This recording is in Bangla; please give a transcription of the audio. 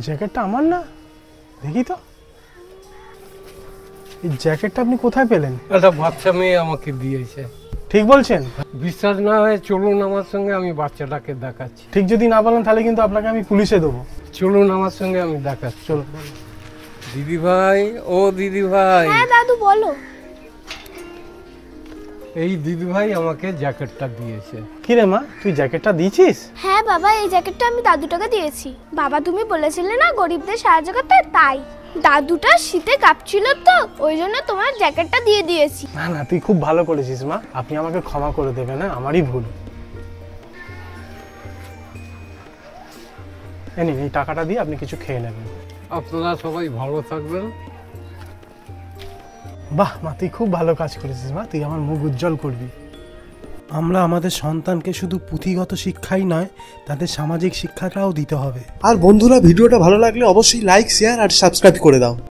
জ্যাকেটটা আমার না, দেখি তো। এই জ্যাকেটটা আপনি কোথায় পেলেন? একটা বাচ্চা মেয়ে আমাকে দিয়েছে। ঠিক বলছেন? বিশ্বাস না হয় চলুন আমার সঙ্গে, আমি বাচ্চাটাকে দেখাচ্ছি। ঠিক যদি না বলেন তাহলে কিন্তু আপনাকে আমি পুলিশে দেবো। চলুন আমার সঙ্গে, আমি দেখাচ্ছি। চলো। দিদি ভাই, ও দিদি ভাই। হ্যাঁ দাদু বলো। এই দিদি ভাই আমাকে জ্যাকেটটা দিয়েছে। কি রে মা, তুই জ্যাকেটটা দিয়েছিস? হ্যাঁ বাবা, এই জ্যাকেটটা আমি দাদুটাকে দিয়েছি। বাবা তুমি বলেছিলে না গরিবদের সাহায্য করতে, তাই দাদুটা শীতে কাঁপছিল তো ওই জন্য তোমার জ্যাকেটটা দিয়ে দিয়েছি। না না, তুই খুব ভালো করেছিস মা, আপনি আমাকে ক্ষমা করে দেবেন, না আমারই ভুল। এই টাকাটা দিয়ে আপনি কিছু খেয়ে নেবেন। আপনারা সবাই ভালো থাকবেন। বাহ মা, তুই খুব ভালো কাজ করেছিস মা, তুই আমার মুখ উজ্জ্বল করবি। আমরা আমাদের সন্তানকে শুধু পুঁথিগত শিক্ষাই নয়, তাদের সামাজিক শিক্ষাটাও দিতে হবে। আর বন্ধুরা, ভিডিওটা ভালো লাগলে অবশ্যই লাইক, শেয়ার আর সাবস্ক্রাইব করে দাও।